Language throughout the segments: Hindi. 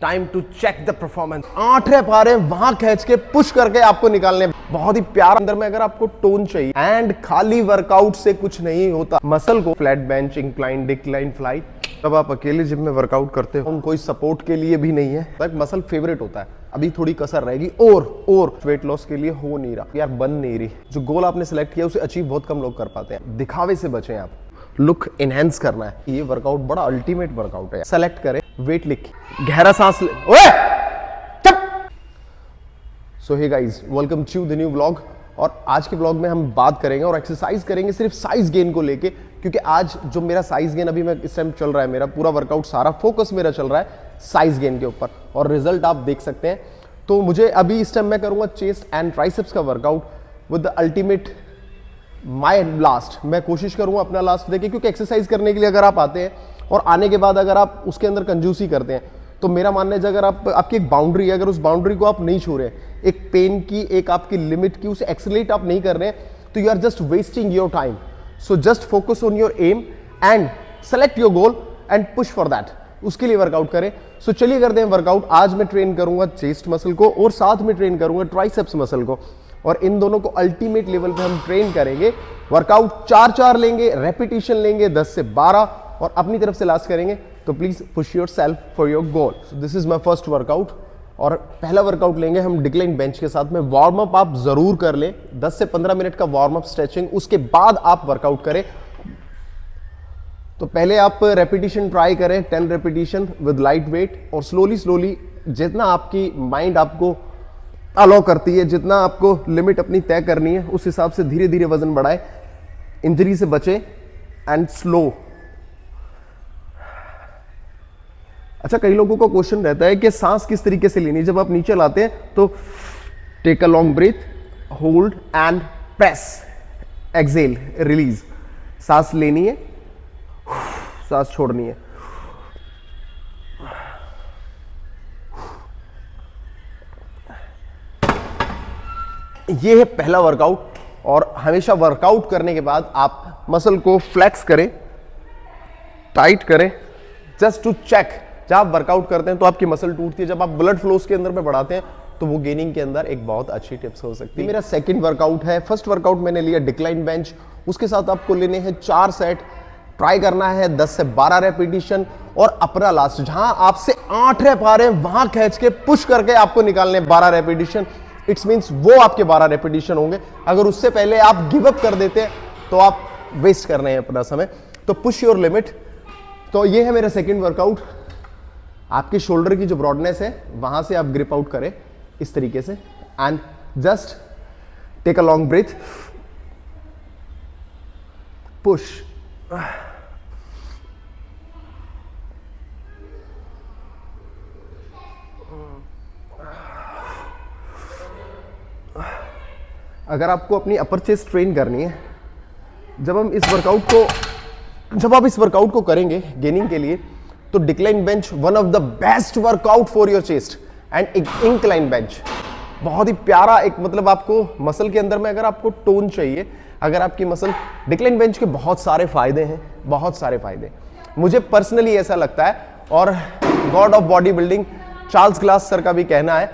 Time to check the performance. 8 rep आ रहे हैं, वहां खींच के पुश करके आपको निकालने। बहुत ही प्यार अंदर में। अगर आपको टोन चाहिए एंड खाली वर्कआउट से कुछ नहीं होता। मसल को flat bench, incline, decline, fly, तब आप अकेले जिम में वर्कआउट करते हो, कोई सपोर्ट के लिए भी नहीं है। तक मसल फेवरेट होता है। अभी थोड़ी कसर रहेगी और वेट लॉस के लिए हो नहीं रहा यार, बन नहीं रही। जो गोल आपने सेलेक्ट किया उसे अचीव बहुत कम लोग कर पाते हैं। दिखावे से बचें आप, लुक एनहेंस करना है। ये वर्कआउट बड़ा अल्टीमेट वर्कआउट है। सेलेक्ट करें, वेट लिख, गहरा सांस ले। ओए चुप। So hey guys, welcome to the new vlog. और आज के व्लॉग में हम बात करेंगे और एक्सरसाइज करेंगे सिर्फ साइज गेन को लेके, क्योंकि आज जो मेरा साइज गेन अभी मैं इस टाइम चल रहा है, मेरा पूरा वर्कआउट सारा फोकस मेरा चल रहा है साइज गेन के ऊपर, और रिजल्ट आप देख सकते हैं। तो मुझे अभी इस टाइम मैं करूंगा चेस्ट एंड ट्राइसेप्स का workout with the ultimate my last. मैं कोशिश करूंगा अपना लास्ट देके, क्योंकि एक्सरसाइज करने के लिए अगर आप आते हैं और आने के बाद अगर आप उसके अंदर कंजूसी करते हैं, तो मेरा मानना है अगर आपकी एक बाउंड्री है, अगर उस बाउंड्री को आप नहीं छू रहे, एक पेन की, एक आपकी लिमिट की, उसे एक्सेलरेट आप नहीं कर रहे हैं, तो you are just wasting your time. So just focus on your aim and select your goal and push for that. उसके लिए वर्कआउट करें। सो चलिए करते हैं वर्कआउट। आज मैं ट्रेन करूंगा चेस्ट मसल को और साथ में ट्रेन करूंगा ट्राइसेप्स मसल को, और इन दोनों को अल्टीमेट लेवल पे हम ट्रेन करेंगे। वर्कआउट 4 लेंगे, रेपिटेशन लेंगे 10 से 12, और अपनी तरफ से लास्ट करेंगे। तो please push your self for your goal. This is my first workout, और पहला वर्कआउट लेंगे हम डिक्लाइन बेंच के साथ में। वार्म अप आप जरूर कर लें, 10 से 15 मिनट का वार्म अप स्ट्रेचिंग, उसके बाद आप वर्कआउट करें। तो पहले आप रेपिटेशन ट्राई करें, 10 रेपिटेशन विद लाइट वेट, और स्लोली जितना आपकी माइंड आपको अलाउ करती है, जितना आपको लिमिट अपनी तय करनी है, उस हिसाब से धीरे धीरे वजन बढ़ाए, इंजरी से बचे एंड स्लो। अच्छा, कई लोगों को क्वेश्चन रहता है कि सांस किस तरीके से लेनी है। जब आप नीचे लाते हैं तो take a long breath, hold and press, exhale, release. सांस लेनी है, सांस छोड़नी है। ये है पहला वर्कआउट। और हमेशा वर्कआउट करने के बाद आप मसल को फ्लेक्स करें, टाइट करें, जस्ट टू चेक। जब आप वर्कआउट करते हैं तो आपकी मसल टूटती है, जब आप ब्लड फ्लो के अंदर में बढ़ाते हैं तो वो गेनिंग के अंदर एक बहुत अच्छी टिप्स हो सकती है। मेरा सेकंड वर्कआउट है। फर्स्ट वर्कआउट मैंने लिया डिक्लाइन बेंच, उसके साथ आपको लेने हैं 4 सेट, ट्राई करना है 10 से 12 रेपिटेशन, और अपना लास्ट जहां आपसे 8 रैप आ रहे हैं वहां खींच के पुश करके आपको निकालने 12 रेपिटेशन। इट्स मीन्स वो आपके 12 रेपिटेशन होंगे। अगर उससे पहले आप गिव अप कर देते हैं तो आप वेस्ट कर रहे हैं अपना समय। तो पुश योर लिमिट। तो ये है मेरा सेकंड वर्कआउट। आपके शोल्डर की जो ब्रॉडनेस है वहां से आप ग्रिप आउट करें इस तरीके से, and just take a long breath, push. अगर आपको अपनी अपर चेस्ट ट्रेन करनी है, जब आप इस वर्कआउट को करेंगे गेनिंग के लिए, तो decline bench one of the best workout for your chest, and incline bench बहुत ही प्यारा एक, मतलब आपको मसल के अंदर में अगर आपको टोन चाहिए, अगर आपकी मसल, डिक्लाइन बेंच के बहुत सारे फायदे हैं, बहुत सारे फायदे। मुझे पर्सनली ऐसा लगता है, और God of body building Charles Glass sir का भी कहना है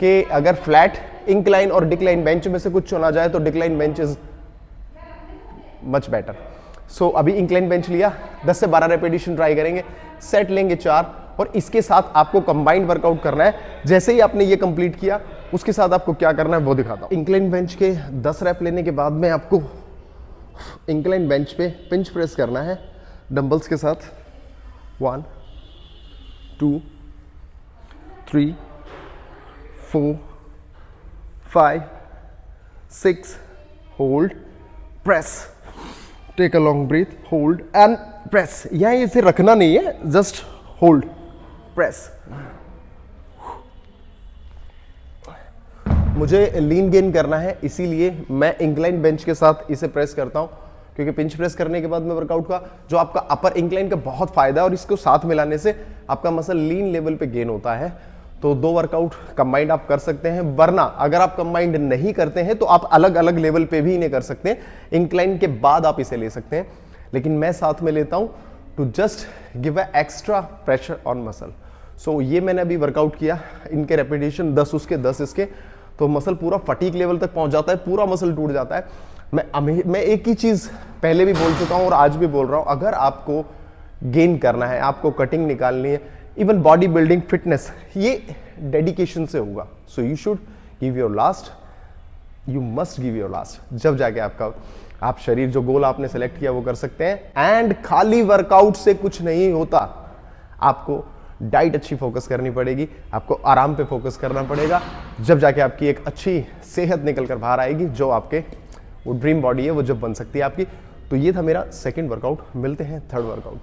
कि अगर फ्लैट, इंक्लाइन और डिक्लाइन बेंच में से कुछ चुना जाए तो decline bench is much better. So अभी इंक्लाइन बेंच लिया, 10 से 12 रेपिटेशन ट्राई करेंगे, सेट लेंगे 4, और इसके साथ आपको कंबाइंड वर्कआउट करना है। जैसे ही आपने ये कंप्लीट किया, उसके साथ आपको क्या करना है वो दिखाता हूं। इंक्लाइन बेंच के 10 रैप लेने के बाद में आपको इंक्लाइन बेंच पे पिंच प्रेस करना है डंबल्स के साथ। 1 2 3 4 5 6, hold, press, take a long breath, hold and press. यहां इसे रखना नहीं है, जस्ट होल्ड, प्रेस। मुझे लीन गेन करना है, इसीलिए मैं इंक्लाइन बेंच के साथ इसे प्रेस करता हूं, क्योंकि पिंच प्रेस करने के बाद में वर्कआउट का जो आपका अपर इंक्लाइन का बहुत फायदा है, और इसको साथ मिलाने से आपका मसल लीन लेवल पे गेन होता है। तो 2 वर्कआउट कंबाइंड आप कर सकते हैं, वरना अगर आप कंबाइंड नहीं करते हैं तो आप अलग अलग लेवल पे भी इन्हें कर सकते हैं। इंक्लाइन के बाद आप इसे ले सकते हैं, लेकिन मैं साथ में लेता हूं to just give a extra pressure on muscle. So ये मैंने अभी वर्कआउट किया, इनके रेपिटेशन 10 उसके 10 इसके, तो मसल पूरा फटीक लेवल तक पहुंच जाता है, पूरा मसल टूट जाता है। मैं एक ही चीज़ पहले भी बोल चुका हूँ और आज भी बोल रहा हूँ, अगर आपको गेन करना है, आपको कटिंग निकालनी है, इवन बॉडी बिल्डिंग फिटनेस, ये डेडिकेशन से होगा। So you should give your last, you must give your last, जब जाके आप शरीर जो गोल आपने सेलेक्ट किया वो कर सकते हैं। एंड खाली वर्कआउट से कुछ नहीं होता, आपको डाइट अच्छी फोकस करनी पड़ेगी, आपको आराम पे फोकस करना पड़ेगा, जब जाके आपकी एक अच्छी सेहत निकल कर बाहर आएगी, जो आपके वो ड्रीम बॉडी है वो जब बन सकती है आपकी। तो ये था मेरा सेकंड वर्कआउट। मिलते हैं थर्ड वर्कआउट।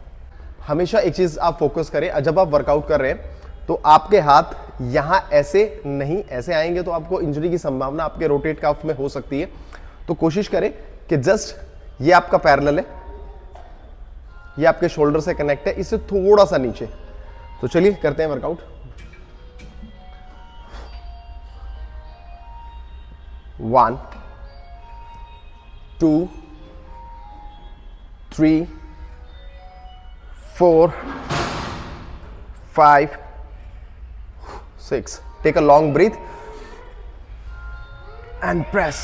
हमेशा एक चीज आप फोकस करें, जब आप वर्कआउट कर रहे हैं तो आपके हाथ यहां ऐसे नहीं, ऐसे आएंगे तो आपको इंजरी की संभावना आपके रोटेट काफ में हो सकती है। तो कोशिश करें कि जस्ट ये आपका पैरेलल है, ये आपके शोल्डर से कनेक्ट है, इससे थोड़ा सा नीचे। तो चलिए करते हैं workout. 1 2 3 4 5 6. Take a long breath and press.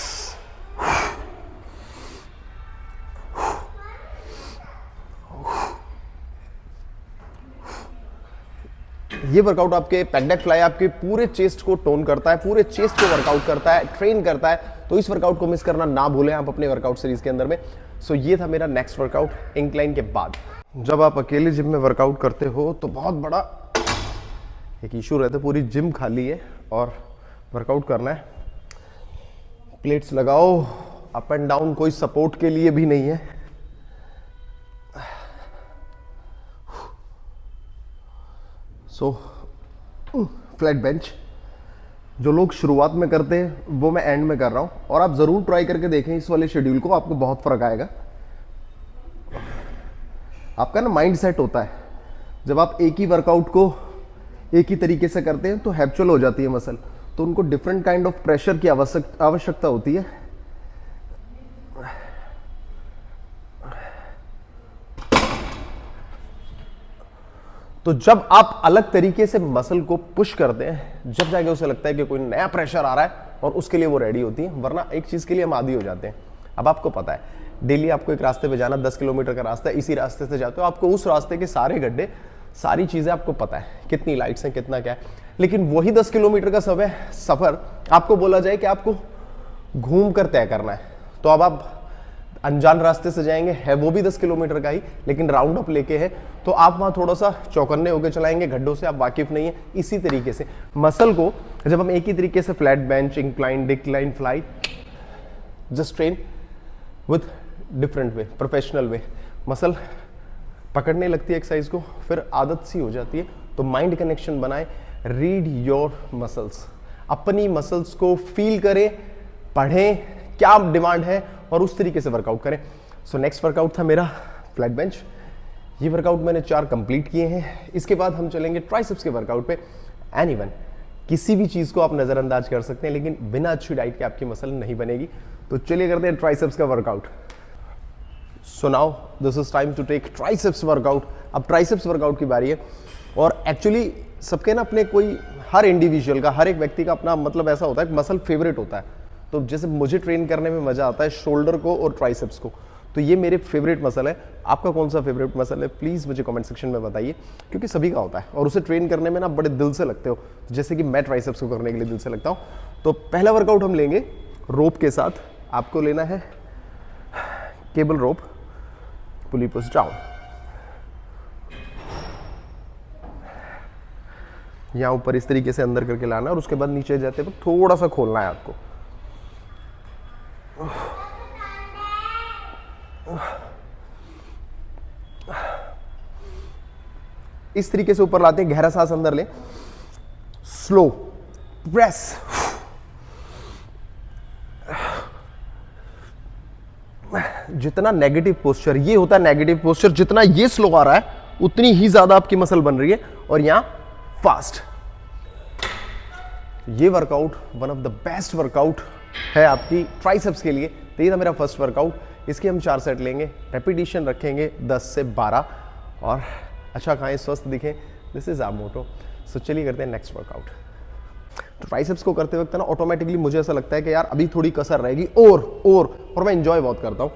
ये वर्कआउट आपके पेक्डेक फ्लाई, आपके पूरे चेस्ट को टोन करता है, पूरे चेस्ट को वर्कआउट करता है, ट्रेन करता है। तो इस वर्कआउट को मिस करना ना भूलें आप अपने वर्कआउट सीरीज के अंदर में। सो ये था मेरा नेक्स्ट वर्कआउट इंक्लाइन के बाद। जब आप अकेले जिम में वर्कआउट करते हो तो बहुत बड़ा एक इशू रहता है, पूरी जिम खाली है और वर्कआउट करना है, प्लेट्स लगाओ, अप एंड डाउन, कोई सपोर्ट के लिए भी नहीं है। सो फ्लैट बेंच जो लोग शुरुआत में करते हैं वो मैं एंड में कर रहा हूं, और आप जरूर ट्राई करके देखें इस वाले शेड्यूल को, आपको बहुत फर्क आएगा। आपका ना माइंड सेट होता है, जब आप एक ही वर्कआउट को एक ही तरीके से करते हैं तो हैबिचुअल हो जाती है मसल, तो उनको डिफरेंट काइंड ऑफ प्रेशर की आवश्यकता होती है। तो जब आप अलग तरीके से मसल को पुश करते हैं, जब जाके उसे लगता है कि कोई नया प्रेशर आ रहा है, और उसके लिए वो रेडी होती है। वरना एक चीज के लिए हम आदी हो जाते हैं। अब आपको पता है डेली आपको एक रास्ते पे जाना, 10 किलोमीटर का रास्ता है, इसी रास्ते से जाते हो, आपको उस रास्ते के सारे गड्ढे, सारी चीजें आपको पता है, कितनी लाइट्स हैं, कितना क्या है। लेकिन वही 10 किलोमीटर का सफर आपको बोला जाए कि आपको घूम कर तय करना है, तो अब आप अनजान रास्ते से जाएंगे, है वो भी 10 किलोमीटर का ही, लेकिन राउंड अप लेके है, तो आप वहां थोड़ा सा चौकन्ने होकर चलाएंगे, गड्ढों से आप वाकिफ नहीं है। इसी तरीके से मसल को जब हम एक ही तरीके से flat bench, incline, decline, fly, just train with different way, professional way, muscle पकड़ने लगती है एक्सरसाइज को, फिर आदत सी हो जाती है। तो माइंड कनेक्शन बनाए, रीड योर मसल्स, अपनी मसल्स को फील करें, पढ़ें क्या डिमांड है और उस तरीके से वर्कआउट करें। सो नेक्स्ट वर्कआउट था मेरा फ्लैट बेंच। ये वर्कआउट मैंने 4 कंप्लीट किए हैं। इसके बाद हम चलेंगे ट्राइसेप्स के वर्कआउट पे। एंड इवन किसी भी चीज को आप नजरअंदाज कर सकते हैं, लेकिन बिना अच्छी डाइट के आपकी मसल नहीं बनेगी। तो चलिए करते हैं ट्राइसेप्स का workout. So now this is time to take triceps workout. अब ट्राइसेप्स वर्कआउट की बारी है, और एक्चुअली सबके ना अपने कोई, हर इंडिविजुअल का, हर एक व्यक्ति का अपना मतलब ऐसा होता है, मसल फेवरेट होता है। तो जैसे मुझे ट्रेन करने में मजा आता है शोल्डर को और ट्राइसेप्स को, तो ये मेरे फेवरेट मसल है। आपका कौन सा फेवरेट मसल है प्लीज मुझे कमेंट सेक्शन में बताइए, क्योंकि सभी का होता है और उसे ट्रेन करने में ना बड़े दिल से लगते हो, जैसे कि मैं ट्राइसेप्स को करने के लिए दिल से लगता हूँ। तो पहला वर्कआउट हम लेंगे रोप के साथ। आपको लेना है केबल रोप, पुली पुश डाउन, यहाँ ऊपर इस तरीके से अंदर करके लाना, और उसके बाद नीचे जाते वक्त थोड़ा सा खोलना है आपको। इस तरीके से ऊपर लाते हैं, गहरा सांस अंदर ले, स्लो प्रेस, जितना नेगेटिव पोस्चर ये होता है, नेगेटिव पोस्चर जितना ये स्लो आ रहा है उतनी ही ज्यादा आपकी मसल बन रही है, और यहां फास्ट। ये workout one of the best workout है आपकी ट्राइसेप्स के लिए। तो ये था मेरा फर्स्ट वर्कआउट। इसके हम 4 सेट लेंगे, रेपिटेशन रखेंगे 10 से 12, और अच्छा खाएं, स्वस्थ दिखें। This is our motto. So चलिए करते हैं नेक्स्ट वर्कआउट। तो ट्राइसेप्स को करते वक्त ना ऑटोमेटिकली मुझे ऐसा लगता है कि यार अभी थोड़ी कसर रहेगी और मैं इंजॉय बहुत करता हूँ।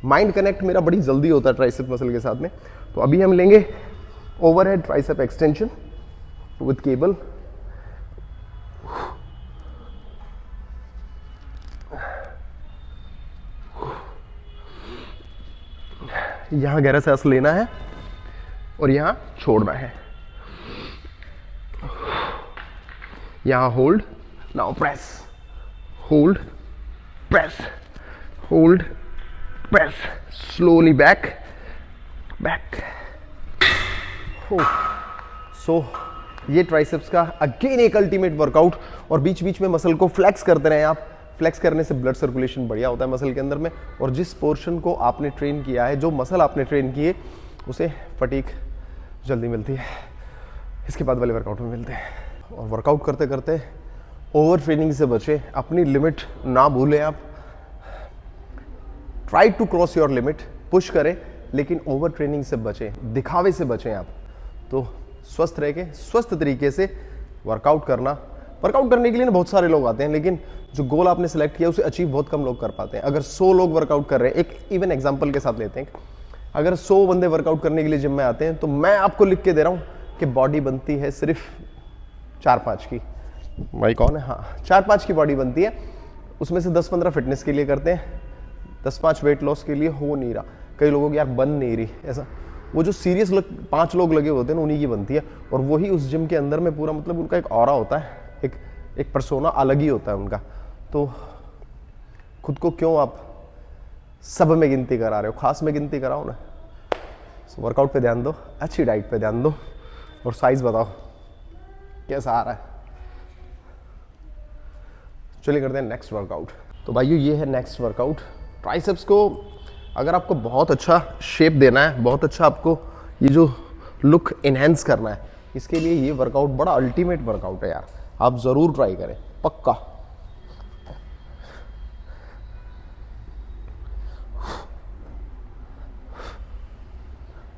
माइंड कनेक्ट मेरा बड़ी जल्दी होता है ट्राइसेप मसल के साथ में। तो अभी हम लेंगे overhead tricep extension with cable. यहां गहरा सांस लेना है और यहां छोड़ना है। यहां hold, now press, hold, press, hold, press, slowly back, back. So ये ट्राइसेप्स का अगेन एक अल्टीमेट वर्कआउट। और बीच बीच में मसल को फ्लेक्स करते रहें आप। फ्लेक्स करने से ब्लड सर्कुलेशन बढ़िया होता है मसल के अंदर में, और जिस पोर्शन को आपने ट्रेन किया है, जो मसल आपने ट्रेन की है, उसे फटीक जल्दी मिलती है। इसके बाद वाले वर्कआउट में मिलते हैं। और वर्कआउट करते करते ओवर ट्रेनिंग से बचें, अपनी लिमिट ना भूलें आप। Try to cross your limit, push करें लेकिन ओवर ट्रेनिंग से बचें, दिखावे से बचें आप। तो स्वस्थ रह के स्वस्थ तरीके से वर्कआउट करना। वर्कआउट करने के लिए ना बहुत सारे लोग आते हैं, लेकिन जो गोल आपने सेलेक्ट किया उसे अचीव बहुत कम लोग कर पाते हैं। अगर 100 लोग वर्कआउट कर रहे हैं, एक इवन एग्जांपल के साथ लेते हैं, अगर 100 बंदे वर्कआउट करने के लिए जिम में आते हैं, तो मैं आपको लिख के दे रहा हूं कि बॉडी बनती है सिर्फ 4-5 की। भाई कौन है? हाँ, 4-5 की बॉडी बनती है। उसमें से 10-15 फिटनेस के लिए करते हैं, 10-5 वेट लॉस के लिए हो नहीं रहा। कई लोगों की यार बन नहीं रही, ऐसा वो जो सीरियस 5 लोग लगे होते हैं उन्हीं की बनती है। और वही उस जिम के अंदर में पूरा मतलब उनका एक ऑरा होता है, एक पर्सोना अलग ही होता है उनका। तो खुद को क्यों आप सब में गिनती करा रहे हो? खास में गिनती कराओ ना। वर्कआउट पे ध्यान दो, अच्छी डाइट पे ध्यान दो, और साइज बताओ कैसा आ रहा है। चलिए करते हैं नेक्स्ट वर्कआउट। तो भाइयों ये है नेक्स्ट वर्कआउट। ट्राइसेप्स को अगर आपको बहुत अच्छा शेप देना है, बहुत अच्छा आपको ये जो लुक इनहेंस करना है, इसके लिए ये वर्कआउट बड़ा अल्टीमेट वर्कआउट है यार। आप जरूर ट्राई करें, पक्का।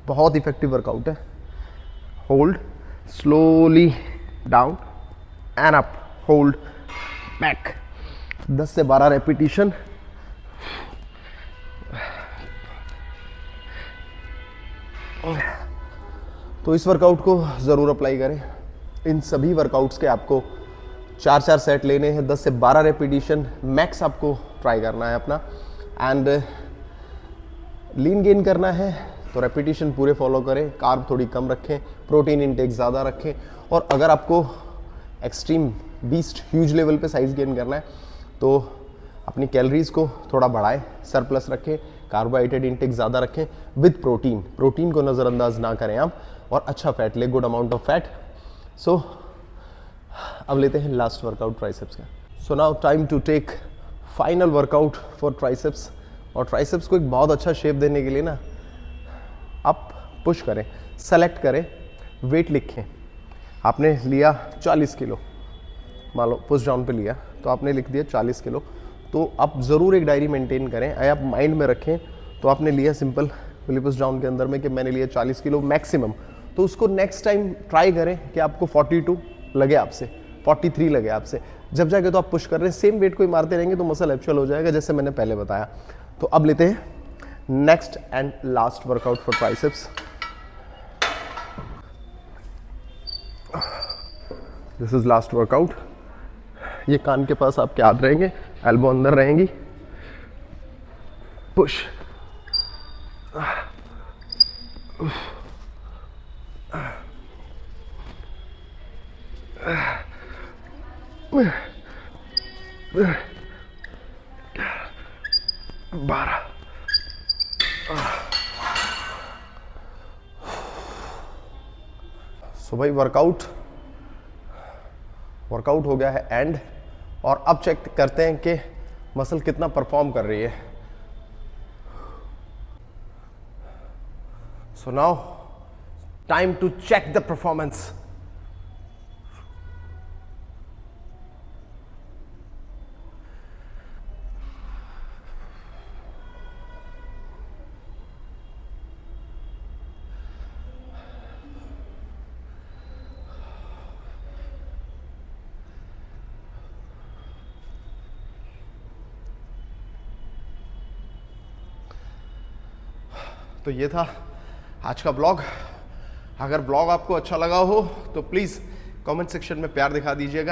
बहुत इफेक्टिव वर्कआउट है। Hold, slowly down and up, hold, back. 10 से 12 रेपिटेशन। तो इस वर्कआउट को ज़रूर अप्लाई करें। इन सभी वर्कआउट्स के आपको 4-4 सेट लेने हैं, 10 से 12 रेपिटेशन मैक्स आपको ट्राई करना है अपना। एंड लीन गेन करना है तो रेपिटेशन पूरे फॉलो करें, कार्ब थोड़ी कम रखें, प्रोटीन इंटेक ज़्यादा रखें। और अगर आपको एक्सट्रीम बीस्ट ह्यूज लेवल पे साइज गेन करना है तो अपनी कैलोरीज को थोड़ा बढ़ाएं, सरप्लस रखें, कार्बोहाइड्रेट इंटेक ज़्यादा रखें विद प्रोटीन। प्रोटीन को नज़रअंदाज ना करें आप, और अच्छा फैट ले, good amount of fat. So अब लेते हैं लास्ट वर्कआउट ट्राइसेप्स का। So now time to take final workout for triceps. और ट्राइसेप्स को एक बहुत अच्छा शेप देने के लिए ना आप पुश करें, सेलेक्ट करें, वेट लिखें। आपने लिया 40 किलो, मान लो पुश डाउन पे लिया तो आपने लिख दिया 40 किलो। तो आप ज़रूर एक डायरी मेंटेन करें, आप माइंड में रखें। तो आपने लिया सिंपल पुश डाउन के अंदर में कि मैंने लिया 40 किलो मैक्सिमम। तो उसको नेक्स्ट टाइम ट्राई करें कि आपको 42 लगे आपसे, 43 लगे आपसे। जब जाके तो आप पुश कर रहे हैं, सेम वेट को ही मारते रहेंगे तो मसल एक्चुअल हो जाएगा, जैसे मैंने पहले बताया। तो अब लेते हैं next and last workout for triceps. This is last workout. ये कान के पास आपके हाथ रहेंगे, एल्बो अंदर रहेंगी, पुश, बारह। सो भाई वर्कआउट हो गया है एंड। और अब चेक करते हैं कि मसल कितना परफॉर्म कर रही है। So now time to check the performance. तो ये था आज का ब्लॉग। अगर ब्लॉग आपको अच्छा लगा हो तो प्लीज़ कमेंट सेक्शन में प्यार दिखा दीजिएगा